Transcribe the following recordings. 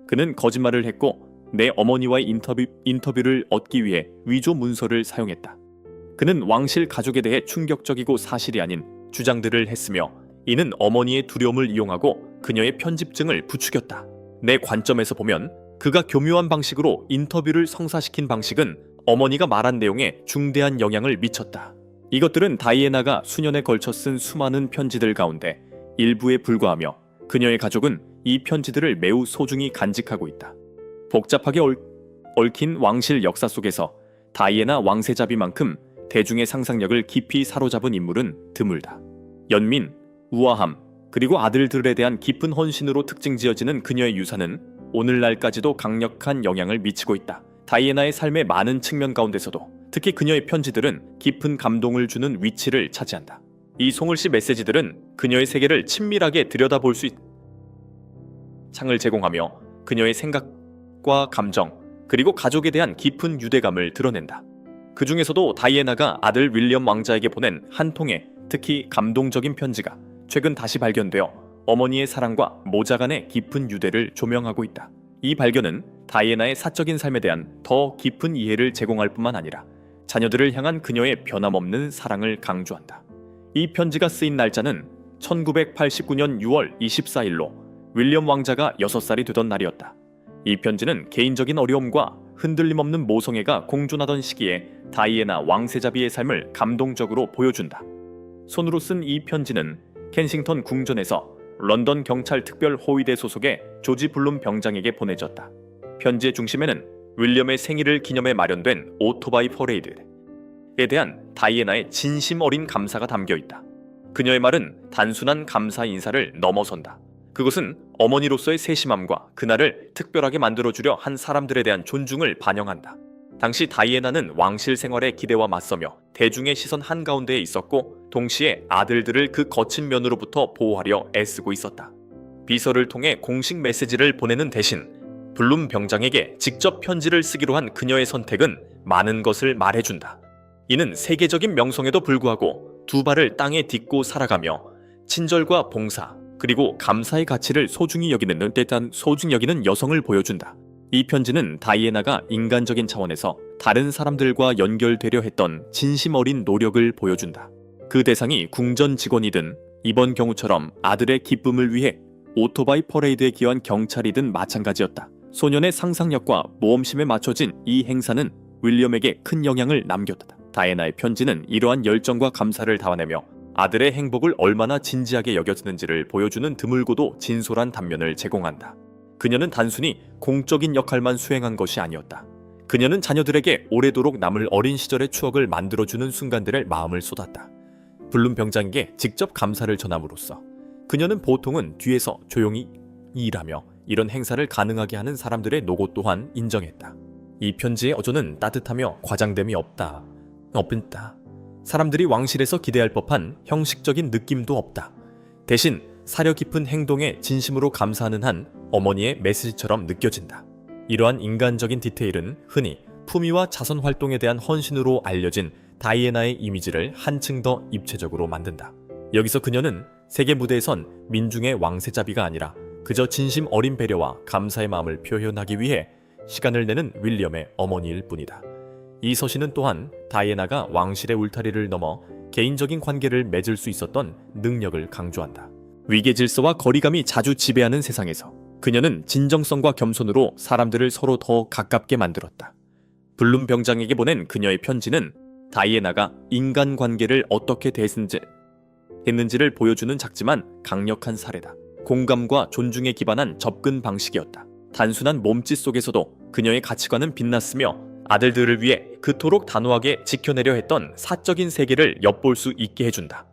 그는 거짓말을 했고 내 어머니와의 인터뷰를 얻기 위해 위조 문서를 사용했다. 그는 왕실 가족에 대해 충격적이고 사실이 아닌 주장들을 했으며 이는 어머니의 두려움을 이용하고 그녀의 편집증을 부추겼다. 내 관점에서 보면 그가 교묘한 방식으로 인터뷰를 성사시킨 방식은 어머니가 말한 내용에 중대한 영향을 미쳤다. 이것들은 다이애나가 수년에 걸쳐 쓴 수많은 편지들 가운데 일부에 불과하며 그녀의 가족은 이 편지들을 매우 소중히 간직하고 있다. 복잡하게 얽힌 왕실 역사 속에서 다이애나 왕세자비만큼 대중의 상상력을 깊이 사로잡은 인물은 드물다. 연민, 우아함, 그리고 아들들에 대한 깊은 헌신으로 특징지어지는 그녀의 유산은 오늘날까지도 강력한 영향을 미치고 있다. 다이애나의 삶의 많은 측면 가운데서도 특히 그녀의 편지들은 깊은 감동을 주는 위치를 차지한다. 이 송울씨 메시지들은 그녀의 세계를 친밀하게 들여다볼 수 있는 창을 제공하며 그녀의 생각과 감정, 그리고 가족에 대한 깊은 유대감을 드러낸다. 그 중에서도 다이애나가 아들 윌리엄 왕자에게 보낸 한 통의 특히 감동적인 편지가 최근 다시 발견되어 어머니의 사랑과 모자 간의 깊은 유대를 조명하고 있다. 이 발견은 다이애나의 사적인 삶에 대한 더 깊은 이해를 제공할 뿐만 아니라 자녀들을 향한 그녀의 변함없는 사랑을 강조한다. 이 편지가 쓰인 날짜는 1989년 6월 24일로 윌리엄 왕자가 6살이 되던 날이었다. 이 편지는 개인적인 어려움과 흔들림 없는 모성애가 공존하던 시기에 다이애나 왕세자비의 삶을 감동적으로 보여준다. 손으로 쓴 이 편지는 켄싱턴 궁전에서 런던 경찰 특별 호위대 소속의 조지 블룸 병장에게 보내졌다. 편지의 중심에는 윌리엄의 생일을 기념해 마련된 오토바이 퍼레이드에 대한 다이애나의 진심 어린 감사가 담겨 있다. 그녀의 말은 단순한 감사 인사를 넘어선다. 그것은 어머니로서의 세심함과 그날을 특별하게 만들어주려 한 사람들에 대한 존중을 반영한다. 당시 다이애나는 왕실 생활의 기대와 맞서며 대중의 시선 한가운데에 있었고 동시에 아들들을 그 거친 면으로부터 보호하려 애쓰고 있었다. 비서를 통해 공식 메시지를 보내는 대신 블룸 병장에게 직접 편지를 쓰기로 한 그녀의 선택은 많은 것을 말해준다. 이는 세계적인 명성에도 불구하고 두 발을 땅에 딛고 살아가며 친절과 봉사 그리고 감사의 가치를 소중히 여기는 여성을 보여준다. 이 편지는 다이애나가 인간적인 차원에서 다른 사람들과 연결되려 했던 진심 어린 노력을 보여준다. 그 대상이 궁전 직원이든 이번 경우처럼 아들의 기쁨을 위해 오토바이 퍼레이드에 기여한 경찰이든 마찬가지였다. 소년의 상상력과 모험심에 맞춰진 이 행사는 윌리엄에게 큰 영향을 남겼다. 다이애나의 편지는 이러한 열정과 감사를 담아내며 아들의 행복을 얼마나 진지하게 여겼는지를 보여주는 드물고도 진솔한 단면을 제공한다. 그녀는 단순히 공적인 역할만 수행한 것이 아니었다. 그녀는 자녀들에게 오래도록 남을 어린 시절의 추억을 만들어주는 순간들의 마음을 쏟았다. 블룸 병장에게 직접 감사를 전함으로써 그녀는 보통은 뒤에서 조용히 일하며 이런 행사를 가능하게 하는 사람들의 노고 또한 인정했다. 이 편지의 어조는 따뜻하며 과장됨이 없다. 사람들이 왕실에서 기대할 법한 형식적인 느낌도 없다. 대신 사려 깊은 행동에 진심으로 감사하는 한 어머니의 메시지처럼 느껴진다. 이러한 인간적인 디테일은 흔히 품위와 자선 활동에 대한 헌신으로 알려진 다이애나의 이미지를 한층 더 입체적으로 만든다. 여기서 그녀는 세계 무대에선 민중의 왕세자비가 아니라 그저 진심 어린 배려와 감사의 마음을 표현하기 위해 시간을 내는 윌리엄의 어머니일 뿐이다. 이 서신은 또한 다이애나가 왕실의 울타리를 넘어 개인적인 관계를 맺을 수 있었던 능력을 강조한다. 위계 질서와 거리감이 자주 지배하는 세상에서 그녀는 진정성과 겸손으로 사람들을 서로 더 가깝게 만들었다. 블룸 병장에게 보낸 그녀의 편지는 다이애나가 인간관계를 어떻게 했는지를 보여주는 작지만 강력한 사례다. 공감과 존중에 기반한 접근 방식이었다. 단순한 몸짓 속에서도 그녀의 가치관은 빛났으며 아들들을 위해 그토록 단호하게 지켜내려 했던 사적인 세계를 엿볼 수 있게 해준다.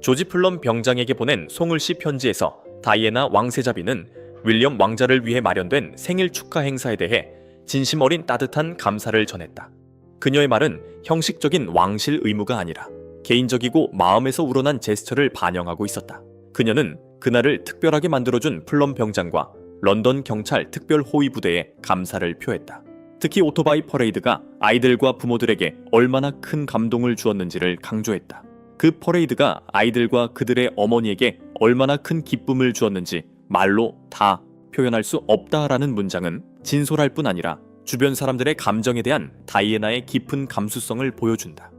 조지 플럼 병장에게 보낸 송울씨 편지에서 다이애나 왕세자비는 윌리엄 왕자를 위해 마련된 생일 축하 행사에 대해 진심 어린 따뜻한 감사를 전했다. 그녀의 말은 형식적인 왕실 의무가 아니라 개인적이고 마음에서 우러난 제스처를 반영하고 있었다. 그녀는 그날을 특별하게 만들어준 플럼 병장과 런던 경찰 특별 호위 부대에 감사를 표했다. 특히 오토바이 퍼레이드가 아이들과 부모들에게 얼마나 큰 감동을 주었는지를 강조했다. 그 퍼레이드가 아이들과 그들의 어머니에게 얼마나 큰 기쁨을 주었는지 말로 다 표현할 수 없다라는 문장은 진솔할 뿐 아니라 주변 사람들의 감정에 대한 다이애나의 깊은 감수성을 보여준다.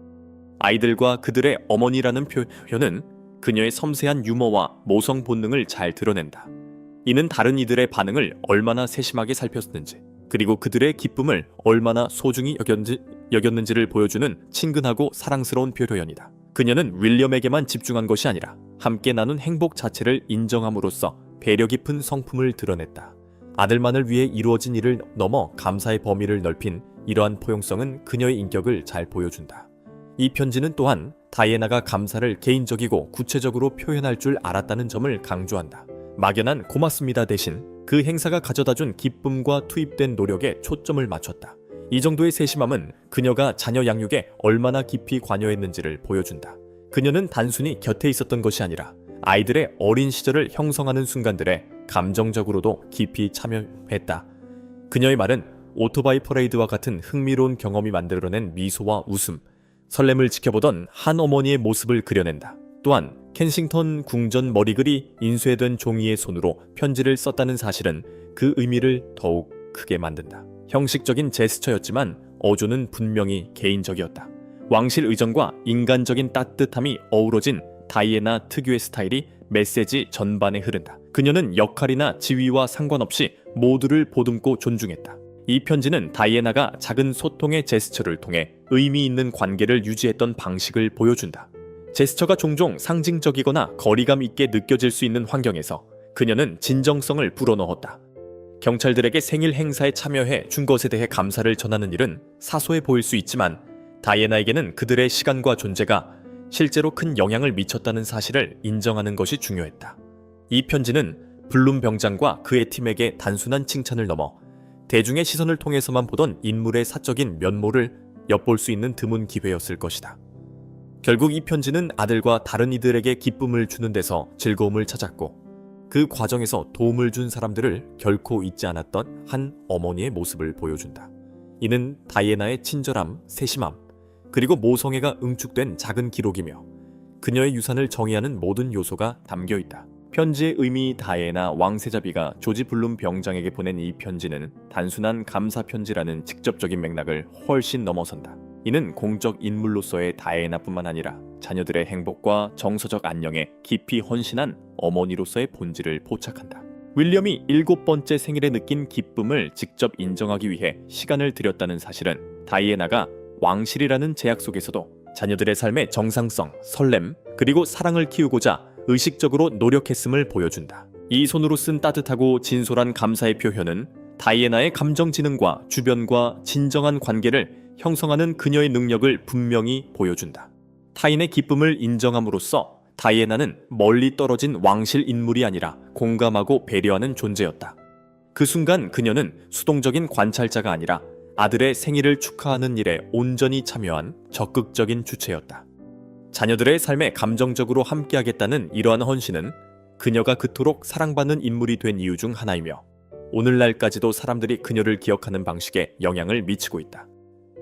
아이들과 그들의 어머니라는 표현은 그녀의 섬세한 유머와 모성 본능을 잘 드러낸다. 이는 다른 이들의 반응을 얼마나 세심하게 살폈는지, 그리고 그들의 기쁨을 얼마나 소중히 여겼는지를 보여주는 친근하고 사랑스러운 표현이다. 그녀는 윌리엄에게만 집중한 것이 아니라 함께 나눈 행복 자체를 인정함으로써 배려 깊은 성품을 드러냈다. 아들만을 위해 이루어진 일을 넘어 감사의 범위를 넓힌 이러한 포용성은 그녀의 인격을 잘 보여준다. 이 편지는 또한 다이애나가 감사를 개인적이고 구체적으로 표현할 줄 알았다는 점을 강조한다. 막연한 고맙습니다 대신 그 행사가 가져다준 기쁨과 투입된 노력에 초점을 맞췄다. 이 정도의 세심함은 그녀가 자녀 양육에 얼마나 깊이 관여했는지를 보여준다. 그녀는 단순히 곁에 있었던 것이 아니라 아이들의 어린 시절을 형성하는 순간들에 감정적으로도 깊이 참여했다. 그녀의 말은 오토바이 퍼레이드와 같은 흥미로운 경험이 만들어낸 미소와 웃음, 설렘을 지켜보던 한 어머니의 모습을 그려낸다. 또한 켄싱턴 궁전 머리글이 인쇄된 종이의 손으로 편지를 썼다는 사실은 그 의미를 더욱 크게 만든다. 형식적인 제스처였지만 어조는 분명히 개인적이었다. 왕실 의정과 인간적인 따뜻함이 어우러진 다이애나 특유의 스타일이 메시지 전반에 흐른다. 그녀는 역할이나 지위와 상관없이 모두를 보듬고 존중했다. 이 편지는 다이애나가 작은 소통의 제스처를 통해 의미 있는 관계를 유지했던 방식을 보여준다. 제스처가 종종 상징적이거나 거리감 있게 느껴질 수 있는 환경에서 그녀는 진정성을 불어넣었다. 경찰들에게 생일 행사에 참여해 준 것에 대해 감사를 전하는 일은 사소해 보일 수 있지만 다이애나에게는 그들의 시간과 존재가 실제로 큰 영향을 미쳤다는 사실을 인정하는 것이 중요했다. 이 편지는 블룸 병장과 그의 팀에게 단순한 칭찬을 넘어 대중의 시선을 통해서만 보던 인물의 사적인 면모를 엿볼 수 있는 드문 기회였을 것이다. 결국 이 편지는 아들과 다른 이들에게 기쁨을 주는 데서 즐거움을 찾았고 그 과정에서 도움을 준 사람들을 결코 잊지 않았던 한 어머니의 모습을 보여준다. 이는 다이애나의 친절함, 세심함, 그리고 모성애가 응축된 작은 기록이며 그녀의 유산을 정의하는 모든 요소가 담겨있다. 편지의 의미. 다이애나 왕세자비가 조지 블룸 병장에게 보낸 이 편지는 단순한 감사 편지라는 직접적인 맥락을 훨씬 넘어선다. 이는 공적 인물로서의 다이애나뿐만 아니라 자녀들의 행복과 정서적 안녕에 깊이 헌신한 어머니로서의 본질을 포착한다. 윌리엄이 7번째 생일에 느낀 기쁨을 직접 인정하기 위해 시간을 들였다는 사실은 다이애나가 왕실이라는 제약 속에서도 자녀들의 삶의 정상성, 설렘, 그리고 사랑을 키우고자 의식적으로 노력했음을 보여준다. 이 손으로 쓴 따뜻하고 진솔한 감사의 표현은 다이애나의 감정지능과 주변과 진정한 관계를 형성하는 그녀의 능력을 분명히 보여준다. 타인의 기쁨을 인정함으로써 다이애나는 멀리 떨어진 왕실 인물이 아니라 공감하고 배려하는 존재였다. 그 순간 그녀는 수동적인 관찰자가 아니라 아들의 생일을 축하하는 일에 온전히 참여한 적극적인 주체였다. 자녀들의 삶에 감정적으로 함께하겠다는 이러한 헌신은 그녀가 그토록 사랑받는 인물이 된 이유 중 하나이며 오늘날까지도 사람들이 그녀를 기억하는 방식에 영향을 미치고 있다.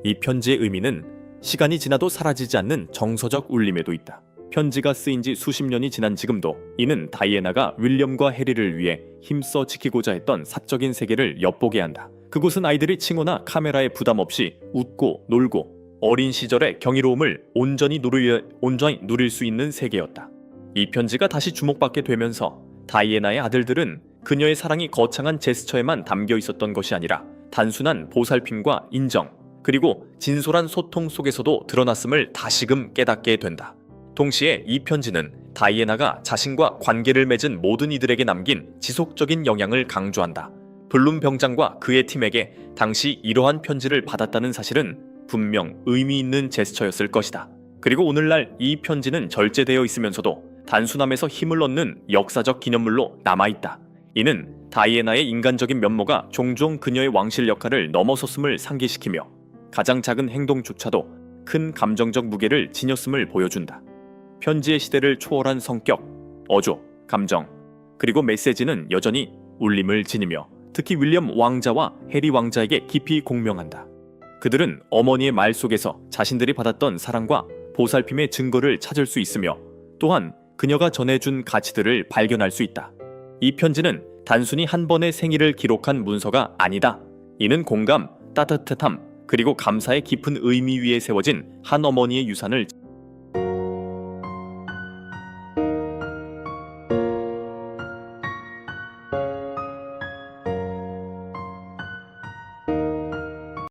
이 편지의 의미는 시간이 지나도 사라지지 않는 정서적 울림에도 있다. 편지가 쓰인 지 수십 년이 지난 지금도 이는 다이애나가 윌리엄과 해리를 위해 힘써 지키고자 했던 사적인 세계를 엿보게 한다. 그곳은 아이들이 칭호나 카메라에 부담 없이 웃고 놀고 어린 시절의 경이로움을 온전히 누릴 수 있는 세계였다. 이 편지가 다시 주목받게 되면서 다이애나의 아들들은 그녀의 사랑이 거창한 제스처에만 담겨 있었던 것이 아니라 단순한 보살핌과 인정, 그리고 진솔한 소통 속에서도 드러났음을 다시금 깨닫게 된다. 동시에 이 편지는 다이애나가 자신과 관계를 맺은 모든 이들에게 남긴 지속적인 영향을 강조한다. 블룸 병장과 그의 팀에게 당시 이러한 편지를 받았다는 사실은 분명 의미 있는 제스처였을 것이다. 그리고 오늘날 이 편지는 절제되어 있으면서도 단순함에서 힘을 얻는 역사적 기념물로 남아있다. 이는 다이애나의 인간적인 면모가 종종 그녀의 왕실 역할을 넘어섰음을 상기시키며 가장 작은 행동조차도 큰 감정적 무게를 지녔음을 보여준다. 편지의 시대를 초월한 성격, 어조, 감정, 그리고 메시지는 여전히 울림을 지니며 특히 윌리엄 왕자와 해리 왕자에게 깊이 공명한다. 그들은 어머니의 말 속에서 자신들이 받았던 사랑과 보살핌의 증거를 찾을 수 있으며 또한 그녀가 전해준 가치들을 발견할 수 있다. 이 편지는 단순히 한 번의 생일을 기록한 문서가 아니다. 이는 공감, 따뜻함, 그리고 감사의 깊은 의미 위에 세워진 한 어머니의 유산을